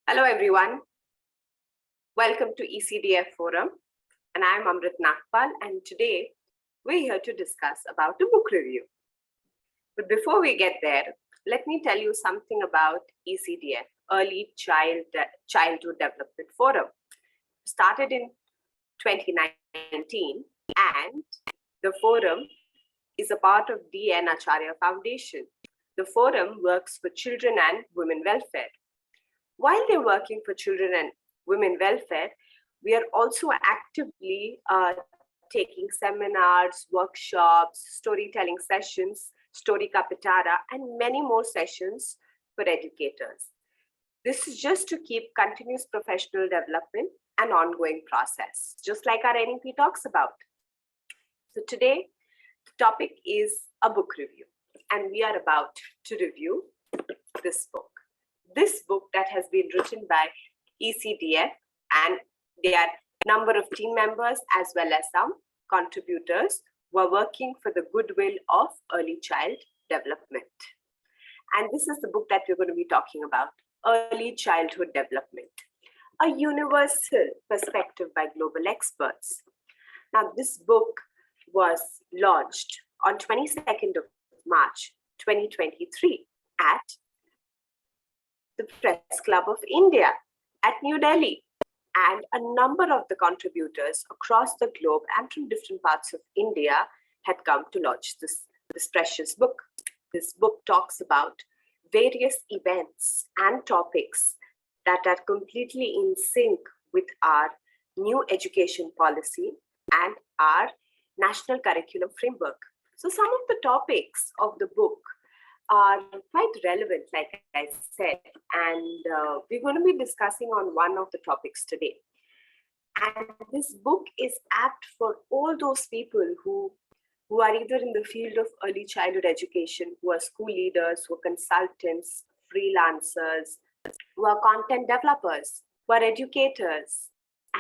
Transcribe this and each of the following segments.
Hello, everyone. Welcome to ECDF Forum, and I'm Amrit Nagpal, and today we're here to discuss about a book review. But before we get there, let me tell you something about ECDF, Early Childhood Development Forum. Started in 2019, and the forum is a part of D.N. Acharya Foundation. The forum works for children and women welfare. While they're working for children and women welfare, we are also actively taking seminars, workshops, storytelling sessions, Story Kapitara, and many more sessions for educators. This is just to keep continuous professional development an ongoing process, just like our NEP talks about. So today, the topic is a book review, and we are about to review this book. This book that has been written by ECDF, and there are a number of team members as well as some contributors who are working for the goodwill of early child development. And this is the book that we're going to be talking about, Early Childhood Development, a universal perspective by global experts. Now, this book was launched on 22nd of March 2023 at the Press Club of India at New Delhi. And a number of the contributors across the globe and from different parts of India had come to launch this precious book. This book talks about various events and topics that are completely in sync with our new education policy and our national curriculum framework. So some of the topics of the book are quite relevant, like I said, and we're going to be discussing on one of the topics today. And this book is apt for all those people who are either in the field of early childhood education, who are school leaders, who are consultants, freelancers, who are content developers, who are educators,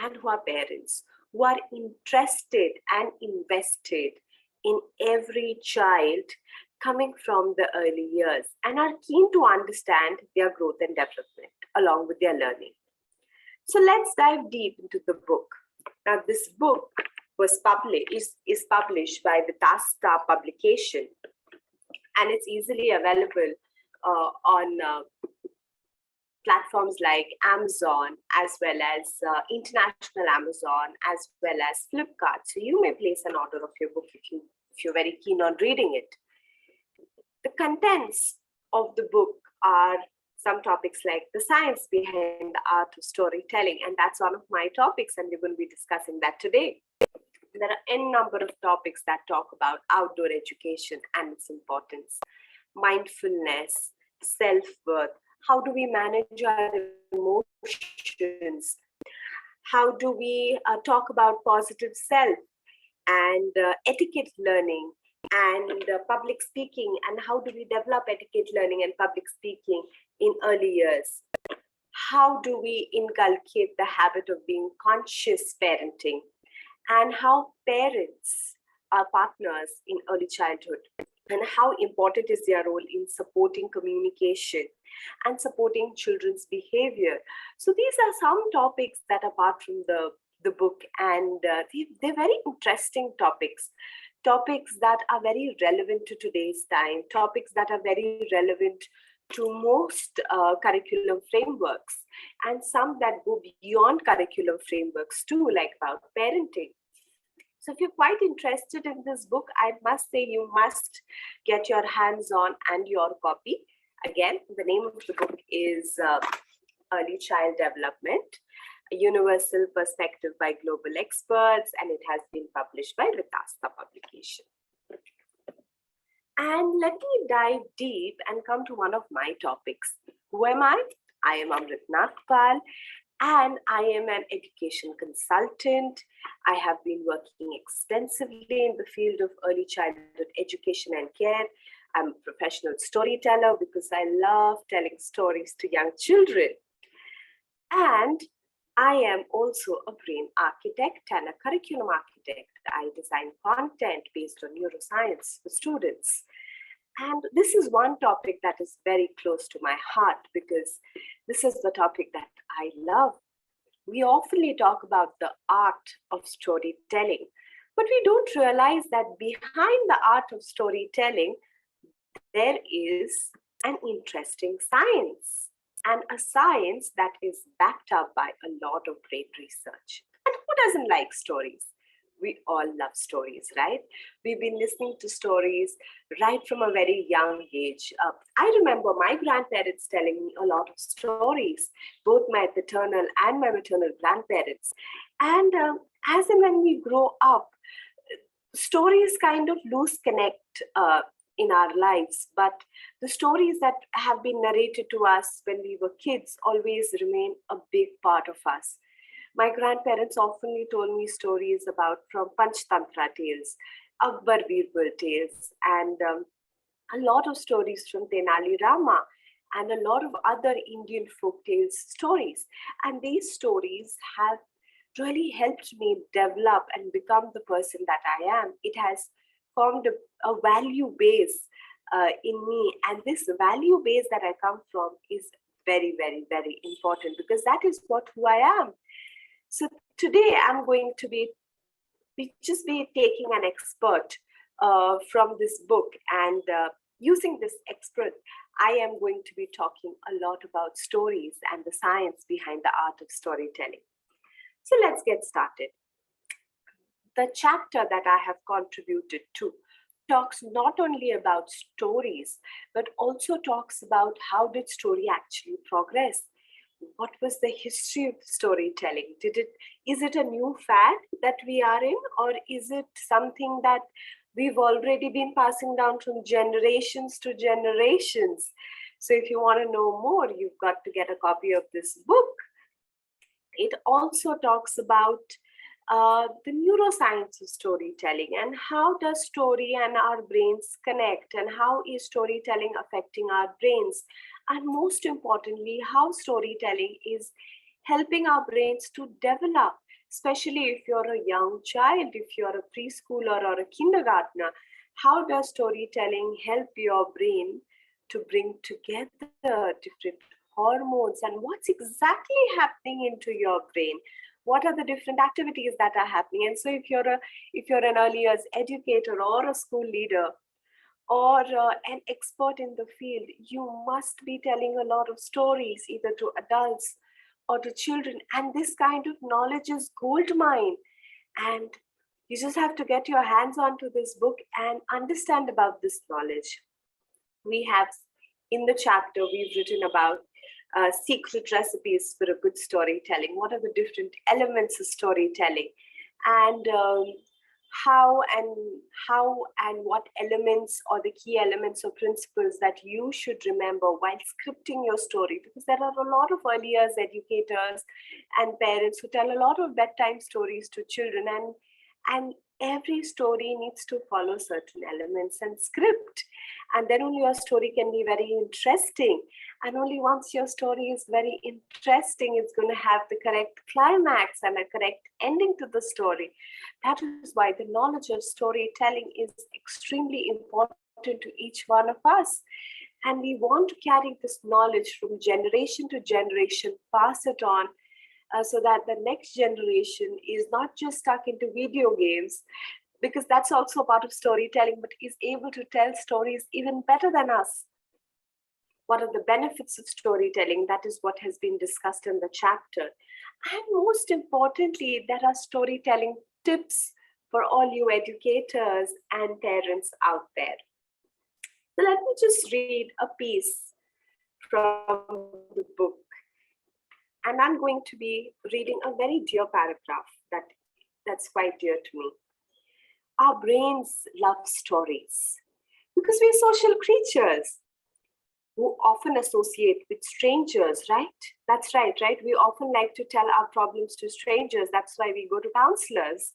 and who are parents, who are interested and invested in every child coming from the early years and are keen to understand their growth and development along with their learning. So let's dive deep into the book. Now, this book was is published by the Tasta publication, and it's easily available on platforms like Amazon, as well as international Amazon, as well as Flipkart. So you may place an order of your book if you're very keen on reading it. The contents of the book are some topics like the science behind the art of storytelling, and that's one of my topics, and we're going to be discussing that today. There are n number of topics that talk about outdoor education and its importance, mindfulness, self-worth, how do we manage our emotions, how do we talk about positive self, and etiquette learning, and public speaking, and how do we develop etiquette learning and public speaking in early years? How do we inculcate the habit of being conscious parenting, and how parents are partners in early childhood, and how important is their role in supporting communication and supporting children's behavior. So these are some topics that are part from the book, and they're very interesting topics that are very relevant to today's time, topics that are very relevant to most curriculum frameworks, and some that go beyond curriculum frameworks too, like about parenting. So if you're quite interested in this book, I must say you must get your hands on and your copy. Again, the name of the book is Early Child Development, a universal perspective by global experts, and it has been published by Vitasta publication. And let me dive deep and come to one of my topics. Who am I? I am Amrit Nagpal, and I am an education consultant. I have been working extensively in the field of early childhood education and care. I'm a professional storyteller because I love telling stories to young children. And I am also a brain architect and a curriculum architect. I design content based on neuroscience for students. And this is one topic that is very close to my heart because this is the topic that I love. We often talk about the art of storytelling, but we don't realize that behind the art of storytelling, there is an interesting science, and a science that is backed up by a lot of great research. And who doesn't like stories? We all love stories, right? We've been listening to stories right from a very young age. I remember my grandparents telling me a lot of stories, both my paternal and my maternal grandparents. And as and when we grow up, stories kind of lose connect in our lives, but the stories that have been narrated to us when we were kids always remain a big part of us. My grandparents often told me stories about from Panchtantra tales, Akbar Birbal tales, and a lot of stories from Tenali Rama, and a lot of other Indian folk tales stories. And these stories have really helped me develop and become the person that I am. It has formed a value base in me, and this value base that I come from is very, very, very important because that is what who I am. So today I'm going to be taking an expert from this book, and using this expert, I am going to be talking a lot about stories and the science behind the art of storytelling. So let's get started. The chapter that I have contributed to talks not only about stories, but also talks about how did story actually progress. What was the history of storytelling? Is it a new fad that we are in, or is it something that we've already been passing down from generations to generations? So if you want to know more, you've got to get a copy of this book. It also talks about the neuroscience of storytelling and how does story and our brains connect, and how is storytelling affecting our brains, and most importantly, how storytelling is helping our brains to develop, especially if you're a young child, if you're a preschooler or a kindergartner. How does storytelling help your brain to bring together different hormones, and what's exactly happening into your brain? What are the different activities that are happening? And so if you're an early years educator or a school leader or an expert in the field, you must be telling a lot of stories either to adults or to children, and this kind of knowledge is gold mine. And you just have to get your hands onto this book and understand about this knowledge. We have in the chapter we've written about secret recipes for a good storytelling. What are the different elements of storytelling, and how and what elements or the key elements or principles that you should remember while scripting your story, because there are a lot of early years educators and parents who tell a lot of bedtime stories to children, and every story needs to follow certain elements and script, and then only your story can be very interesting. And only once your story is very interesting, it's going to have the correct climax and a correct ending to the story. That is why the knowledge of storytelling is extremely important to each one of us. And we want to carry this knowledge from generation to generation, pass it on, so that the next generation is not just stuck into video games, because that's also a part of storytelling, but is able to tell stories even better than us. What are the benefits of storytelling? That is what has been discussed in the chapter. And most importantly, there are storytelling tips for all you educators and parents out there. So let me just read a piece from the book. And I'm going to be reading a very dear paragraph that's quite dear to me. Our brains love stories because we're social creatures who often associate with strangers, right? That's right? We often like to tell our problems to strangers. That's why we go to counselors.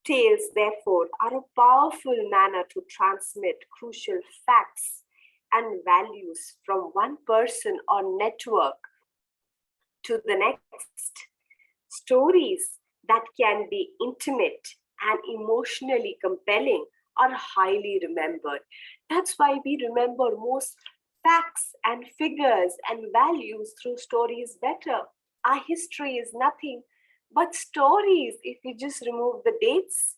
Tales, therefore, are a powerful manner to transmit crucial facts and values from one person or network to the next. Stories that can be intimate and emotionally compelling are highly remembered. That's why we remember most facts and figures and values through stories better. Our history is nothing but stories. If we just remove the dates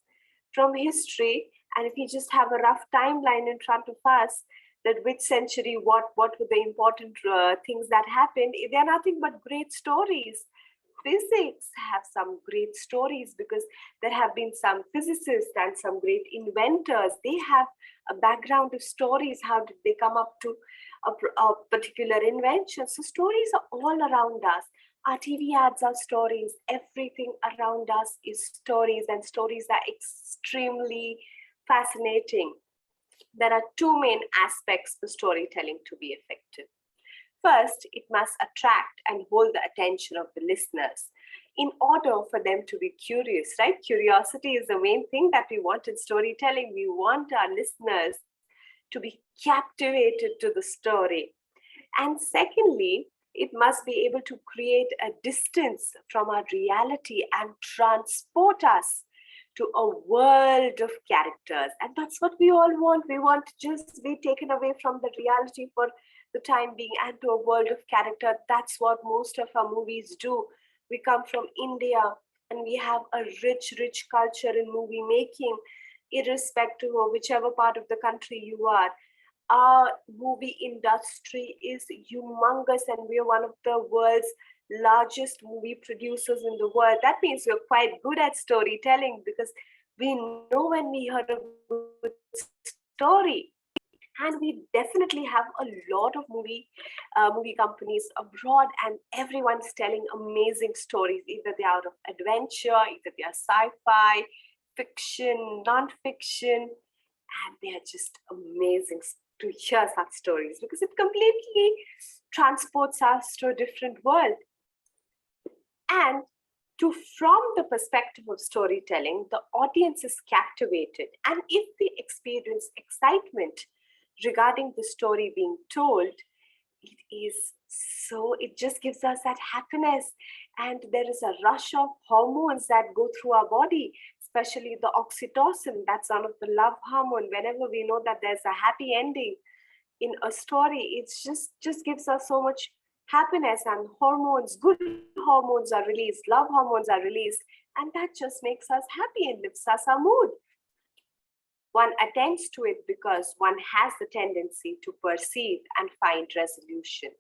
from history, and if we just have a rough timeline in front of us, that which century, what were the important things that happened, they're nothing but great stories. Physics have some great stories because there have been some physicists and some great inventors. They have a background of stories. How did they come up to a particular invention? So stories are all around us. Our TV ads are stories. Everything around us is stories, and stories are extremely fascinating. There are two main aspects for storytelling to be effective. First, it must attract and hold the attention of the listeners in order for them to be curious, right? Curiosity is the main thing that we want in storytelling. We want our listeners to be captivated to the story. And secondly, it must be able to create a distance from our reality and transport us to a world of characters. And that's what we all want. We want to just be taken away from the reality for the time being and to a world of character. That's what most of our movies do. We come from India and we have a rich culture in movie making, irrespective of whichever part of the country you are. Our movie industry is humongous, and we are one of the world's largest movie producers in the world. That means we're quite good at storytelling because we know when we heard a good story. And we definitely have a lot of movie companies abroad, and everyone's telling amazing stories. Either they are out of adventure, either they are sci-fi, fiction, non-fiction, and they are just amazing to hear such stories because it completely transports us to a different world. And from the perspective of storytelling, the audience is captivated, and if they experience excitement regarding the story being told, it just gives us that happiness, and there is a rush of hormones that go through our body, especially the oxytocin. That's one of the love hormone. Whenever we know that there's a happy ending in a story, it just gives us so much happiness, and good hormones are released, love hormones are released, and that just makes us happy and lifts us our mood. One attends to it because one has the tendency to perceive and find resolution.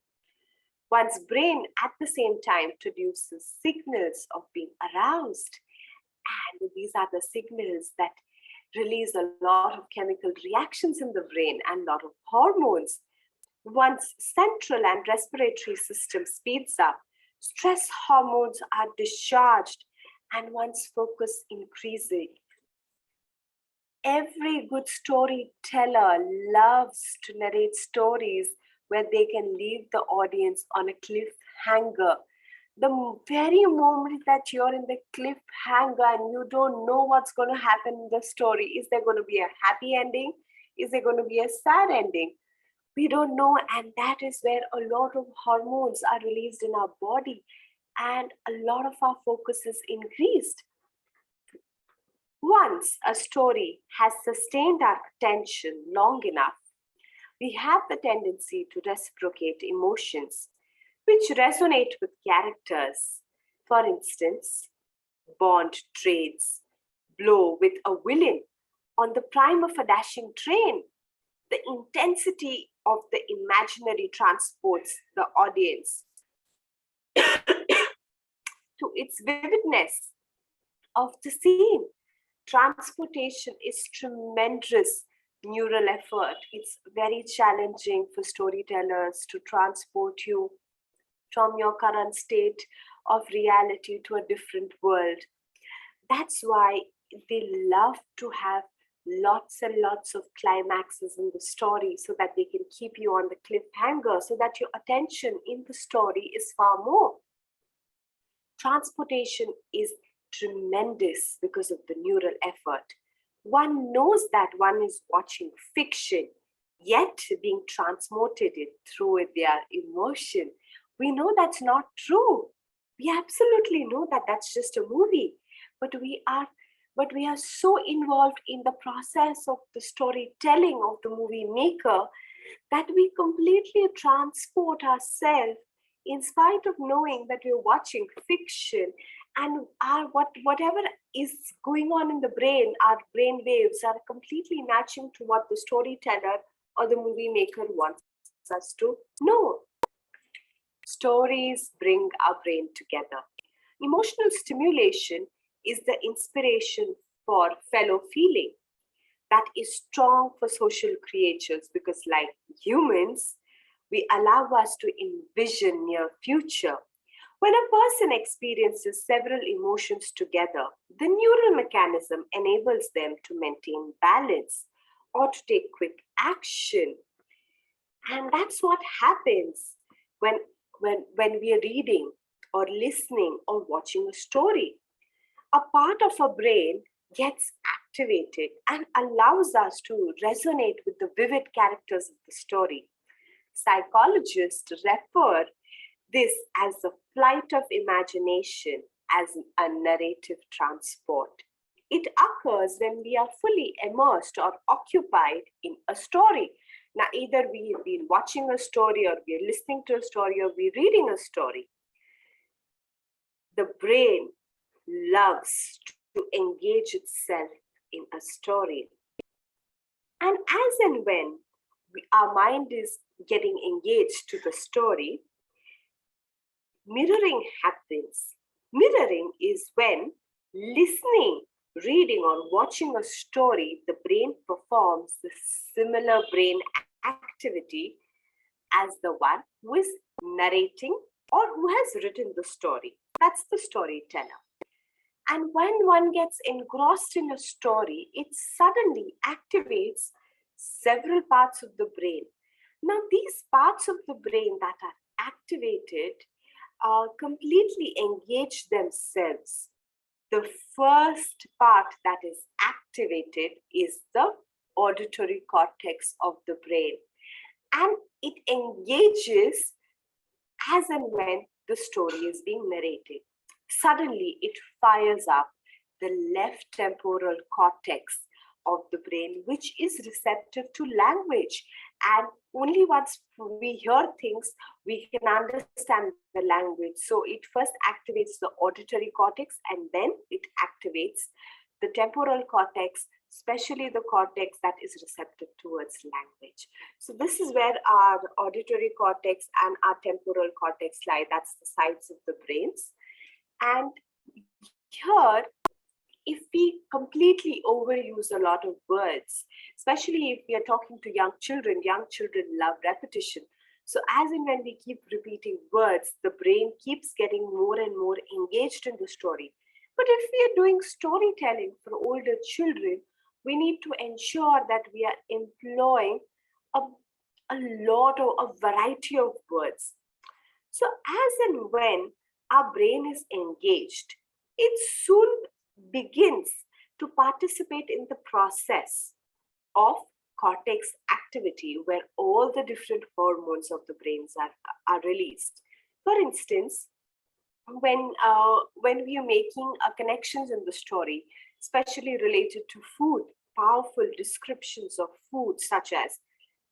One's brain at the same time produces signals of being aroused, and these are the signals that release a lot of chemical reactions in the brain and a lot of hormones. One's central and respiratory system speeds up, stress hormones are discharged, and one's focus increases. Every good storyteller loves to narrate stories where they can leave the audience on a cliffhanger. The very moment that you're in the cliffhanger and you don't know what's going to happen in the story, is there going to be a happy ending? Is there going to be a sad ending? We don't know, and that is where a lot of hormones are released in our body, and a lot of our focus is increased. Once a story has sustained our attention long enough, we have the tendency to reciprocate emotions which resonate with characters. For instance, Bond trades blow with a villain on the prime of a dashing train. The intensity of the imaginary transports the audience to its vividness of the scene. Transportation is tremendous neural effort. It's very challenging for storytellers to transport you from your current state of reality to a different world. That's why they love to have lots and lots of climaxes in the story so that they can keep you on the cliffhanger, so that your attention in the story is far more. Transportation is tremendous because of the neural effort. One knows that one is watching fiction, yet being transported through their emotion. We know that's not true. We absolutely know that that's just a movie, but we are but we are so involved in the process of the storytelling of the movie maker that we completely transport ourselves in spite of knowing that we're watching fiction, and whatever is going on in the brain, our brain waves are completely matching to what the storyteller or the movie maker wants us to know. Stories bring our brain together. Emotional stimulation is the inspiration for fellow feeling that is strong for social creatures, because like humans, we allow us to envision near future. When a person experiences several emotions together, the neural mechanism enables them to maintain balance or to take quick action. And that's what happens when when we are reading or listening or watching a story. A part of our brain gets activated and allows us to resonate with the vivid characters of the story. Psychologists refer this as the flight of imagination as a narrative transport. It occurs when we are fully immersed or occupied in a story. Now, either we've been watching a story, or we're listening to a story, or we're reading a story. The brain loves to engage itself in a story. And as and when our mind is getting engaged to the story, mirroring happens. Mirroring is when listening, reading, or watching a story, the brain performs the similar brain activity as the one who is narrating or who has written the story. That's the storyteller. And when one gets engrossed in a story, it suddenly activates several parts of the brain. Now, these parts of the brain that are activated completely engage themselves. The first part that is activated is the auditory cortex of the brain, and it engages as and when the story is being narrated. Suddenly, it fires up the left temporal cortex of the brain, which is receptive to language. And only once we hear things, we can understand the language. So it first activates the auditory cortex, and then it activates the temporal cortex, especially the cortex that is receptive towards language. So this is where our auditory cortex and our temporal cortex lie. That's the sides of the brains. And here, if we completely overuse a lot of words, especially if we are talking to young children love repetition. So as and when we keep repeating words, the brain keeps getting more and more engaged in the story. But if we are doing storytelling for older children, we need to ensure that we are employing a, a lot of a variety of words. So as and when our brain is engaged, it soon begins to participate in the process of cortex activity, where all the different hormones of the brains are released. For instance, when we are making connections in the story, especially related to food, powerful descriptions of food such as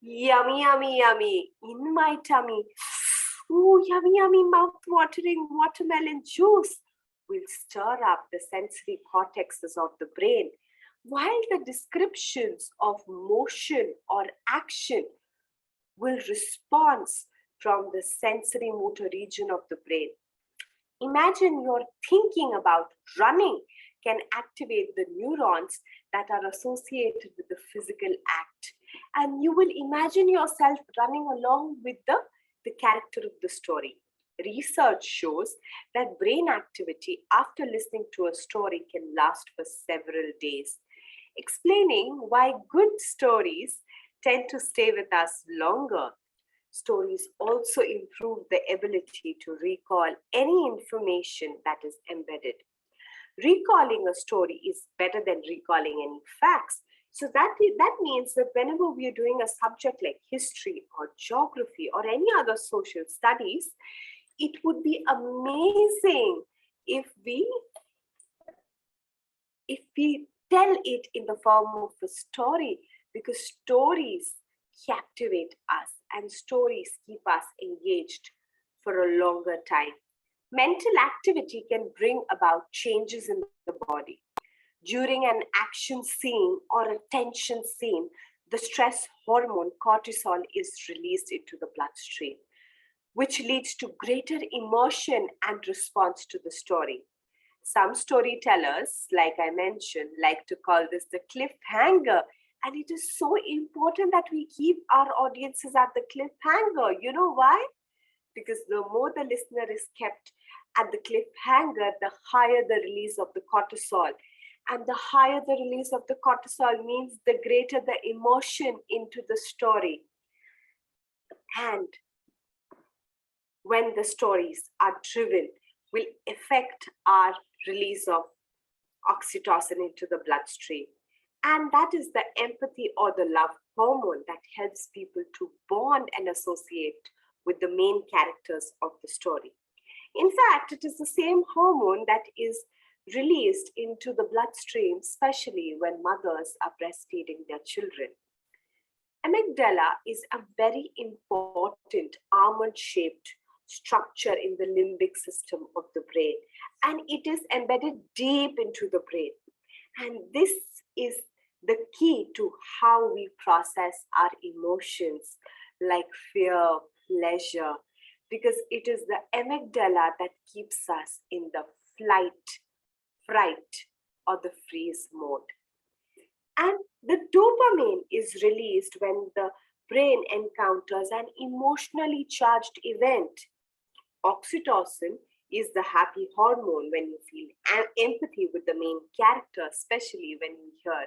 yummy, yummy, yummy, in my tummy, ooh, yummy, yummy, mouth-watering watermelon juice will stir up the sensory cortexes of the brain, while the descriptions of motion or action will respond from the sensory motor region of the brain. Imagine you're thinking about running can activate the neurons that are associated with the physical act. And you will imagine yourself running along with the character of the story. Research shows that brain activity after listening to a story can last for several days, explaining why good stories tend to stay with us longer. Stories also improve the ability to recall any information that is embedded. Recalling a story is better than recalling any facts. So that means that whenever we are doing a subject like history or geography or any other social studies, it would be amazing if we if we tell it in the form of a story, because stories captivate us and stories keep us engaged for a longer time. Mental activity can bring about changes in the body. During an action scene or a tension scene, the stress hormone cortisol is released into the bloodstream, which leads to greater immersion and response to the story. Some storytellers, like I mentioned, like to call this the cliffhanger. And it is so important that we keep our audiences at the cliffhanger. You know why? Because the more the listener is kept at the cliffhanger, the higher the release of the cortisol. And the higher the release of the cortisol means the greater the emotion into the story. And when the stories are driven, will affect our release of oxytocin into the bloodstream. And that is the empathy or the love hormone that helps people to bond and associate with the main characters of the story. In fact, it is the same hormone that is released into the bloodstream, especially when mothers are breastfeeding their children. Amygdala is a very important almond-shaped structure in the limbic system of the brain, and it is embedded deep into the brain. And this is the key to how we process our emotions like fear, pleasure, because it is the amygdala that keeps us in the flight, fright, or the freeze mode. And the dopamine is released when the brain encounters an emotionally charged event. Oxytocin is the happy hormone when you feel empathy with the main character, especially when you hear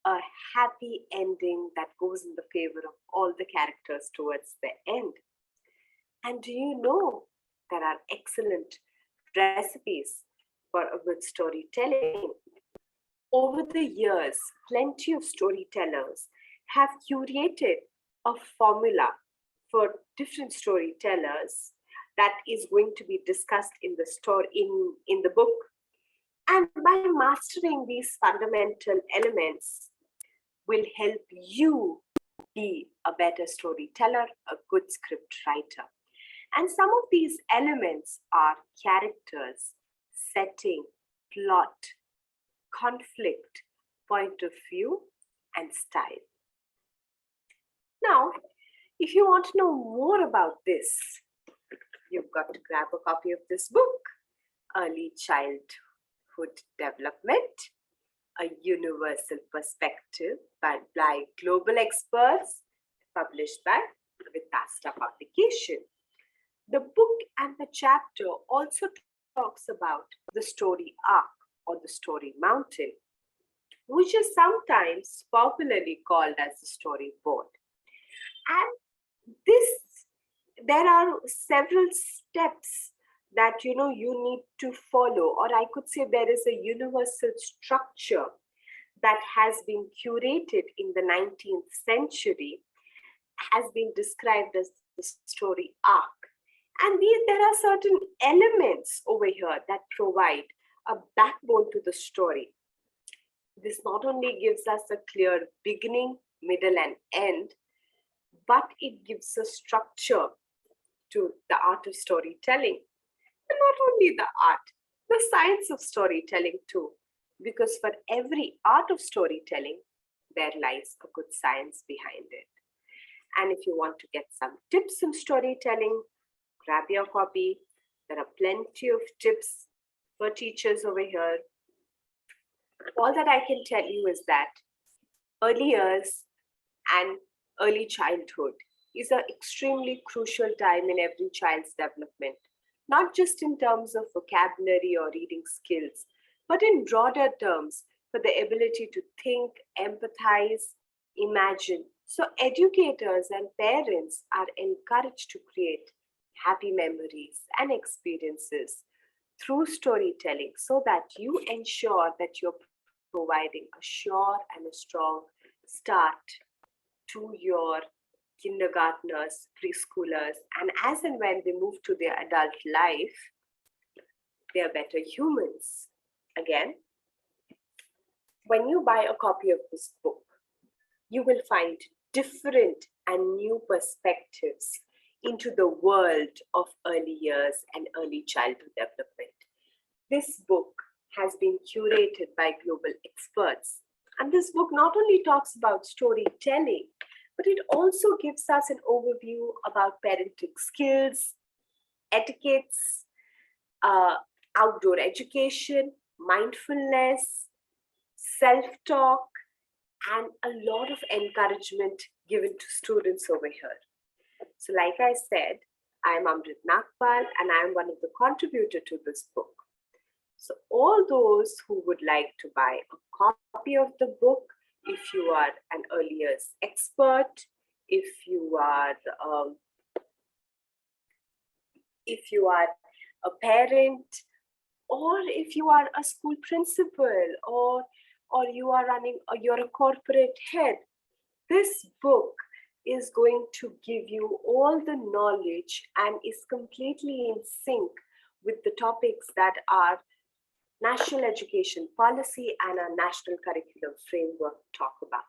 a happy ending that goes in the favor of all the characters towards the end. And do you know there are excellent recipes for a good storytelling? Over the years, plenty of storytellers have curated a formula for different storytellers that is going to be discussed in the story in the book. And by mastering these fundamental elements will help you be a better storyteller, a good script writer. And some of these elements are characters, setting, plot, conflict, point of view, and style. Now, if you want to know more about this, you've got to grab a copy of this book, Early Childhood Development, a Universal Perspective by Global Experts, published by Vitasta Publication. The book and the chapter also talks about the story arc or the story mountain, which is sometimes popularly called as the storyboard. And there are several steps that you need to follow, or I could say there is a universal structure that has been curated in the 19th century, has been described as the story arc. And there are certain elements over here that provide a backbone to the story. This not only gives us a clear beginning, middle, and end, but it gives a structure to the art of storytelling. And not only the art, the science of storytelling too. Because for every art of storytelling, there lies a good science behind it. And if you want to get some tips on storytelling, grab your copy. There are plenty of tips for teachers over here. All that I can tell you is that early years and early childhood is an extremely crucial time in every child's development, not just in terms of vocabulary or reading skills, but in broader terms for the ability to think, empathize, imagine. So educators and parents are encouraged to create happy memories and experiences through storytelling so that you ensure that you're providing a sure and a strong start to your kindergartners, preschoolers, and as and when they move to their adult life, they are better humans. Again, When you buy a copy of this book, you will find different and new perspectives into the world of early years and early childhood development. This book has been curated by global experts. And this book not only talks about storytelling, but it also gives us an overview about parenting skills, etiquettes, uh, outdoor education, mindfulness, self talk, and a lot of encouragement given to students over here. So, like I said, I am Amrit Nagpal and I am one of the contributors to this book. So, all those who would like to buy a copy of the book, if you are an early years expert, if you are um, if you are a parent, or if you are a school principal, or you are running, or you're a corporate head, this book is going to give you all the knowledge and is completely in sync with the topics that are national education policy and our national curriculum framework talk about.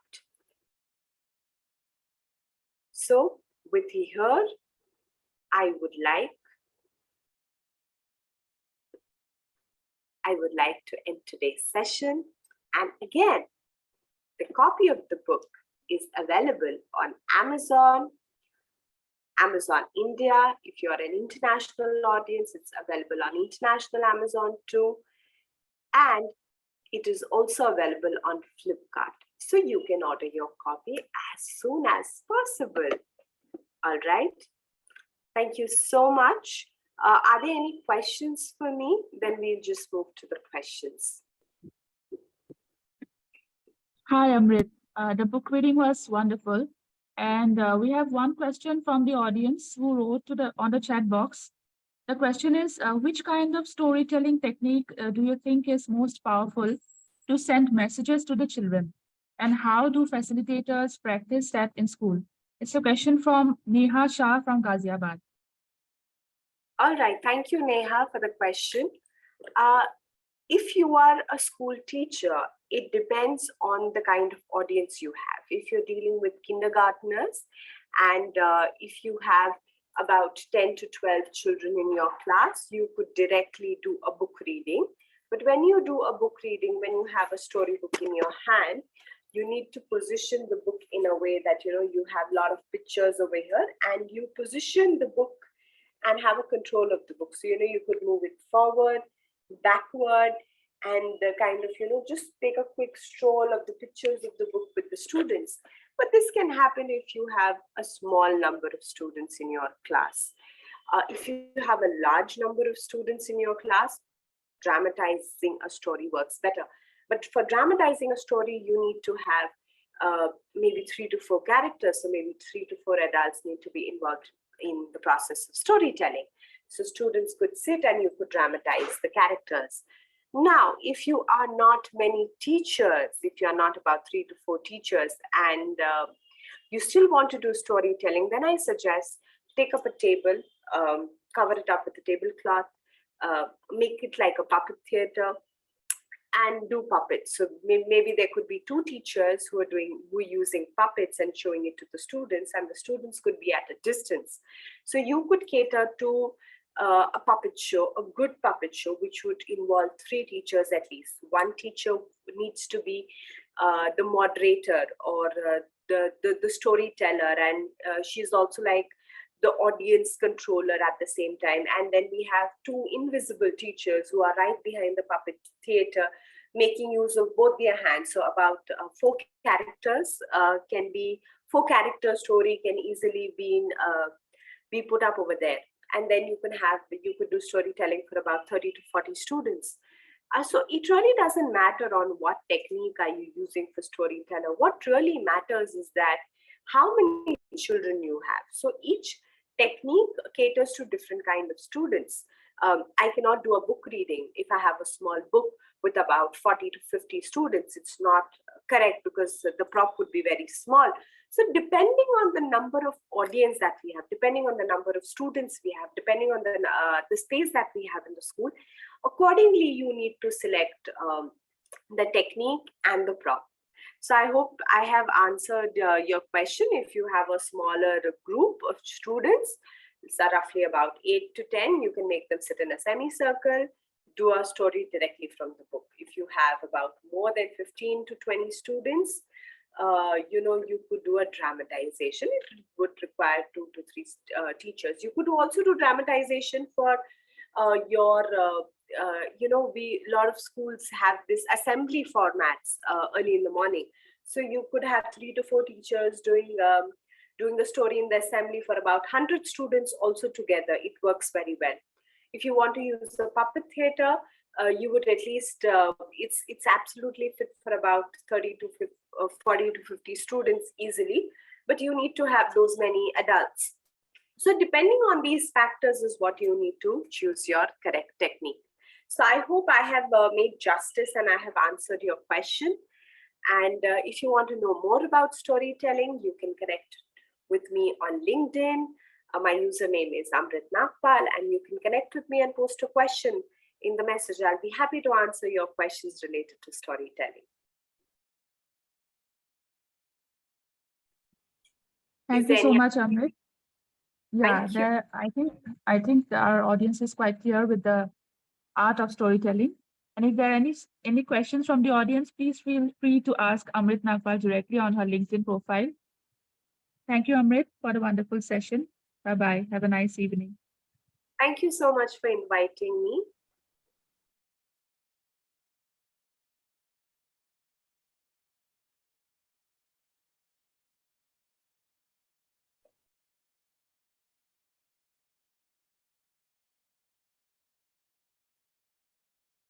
So with here, I would like to end today's session. And again, the copy of the book is available on Amazon India. If you're an international audience, it's available on international Amazon too. And it is also available on Flipkart. So you can order your copy as soon as possible. All right. Thank you so much. Are there any questions for me? Then we'll just move to the questions. Hi, Amrit. The book reading was wonderful. And we have one question from the audience who wrote on the chat box. The question is, which kind of storytelling technique do you think is most powerful to send messages to the children? And how do facilitators practice that in school? It's a question from Neha Shah from Ghaziabad. All right. Thank you, Neha, for the question. If you are a school teacher, it depends on the kind of audience you have. If you're dealing with kindergartners and if you have about 10 to 12 children in your class, you could directly do a book reading. But when you do a book reading, when you have a storybook in your hand, you need to position the book in a way that, you have a lot of pictures over here and you position the book and have a control of the book. So, you could move it forward, backward, and kind of, just take a quick stroll of the pictures of the book with the students. But this can happen if you have a small number of students in your class. If you have a large number of students in your class, dramatizing a story works better. But for dramatizing a story, you need to have maybe 3 to 4 characters, so maybe 3 to 4 adults need to be involved in the process of storytelling. So students could sit and you could dramatize the characters. Now, if you are not many teachers, if you are not about 3 to 4 teachers and you still want to do storytelling, then I suggest take up a table, cover it up with a tablecloth, make it like a puppet theater, and do puppets. So maybe there could be 2 teachers who are using puppets and showing it to the students, and the students could be at a distance. So you could cater to a puppet show, a good puppet show, which would involve 3 teachers at least. One teacher needs to be the moderator or the storyteller, and she's also like the audience controller at the same time. And then we have 2 invisible teachers who are right behind the puppet theater, making use of both their hands. So about 4 characters can be 4 character story can easily be put up over there. And then you could do storytelling for about 30 to 40 students. So it really doesn't matter on what technique are you using for storyteller. What really matters is that how many children you have. So each technique caters to different kind of students. I cannot do a book reading if I have a small book with about 40 to 50 students. It's not correct because the prop would be very small. So depending on the number of audience that we have, depending on the number of students we have, depending on the space that we have in the school, accordingly you need to select the technique, and the prompt. So I hope I have answered your question. If you have a smaller group of students, it's roughly about 8 to 10, you can make them sit in a semicircle, do a story directly from the book. If you have about more than 15 to 20 students, you could do a dramatization. It would require 2 to 3 teachers. You could also do dramatization for we a lot of schools have this assembly formats early in the morning. So you could have 3 to 4 teachers doing the story in the assembly for about 100 students also together. It works very well. If you want to use the puppet theater, you would at least it's absolutely fit for about 40 to 50 students easily, but you need to have those many adults. So depending on these factors is what you need to choose your correct technique. So I hope I have made justice and I have answered your question. And if you want to know more about storytelling, you can connect with me on LinkedIn. My username is Amrit Nagpal, and you can connect with me and post a question in the message. I'll be happy to answer your questions related to storytelling. Thank you so much, Amrit. Yeah, Thank you. I think our audience is quite clear with the art of storytelling. And if there are any questions from the audience, please feel free to ask Amrit Nagpal directly on her LinkedIn profile. Thank you, Amrit, for the wonderful session. Bye bye. Have a nice evening. Thank you so much for inviting me.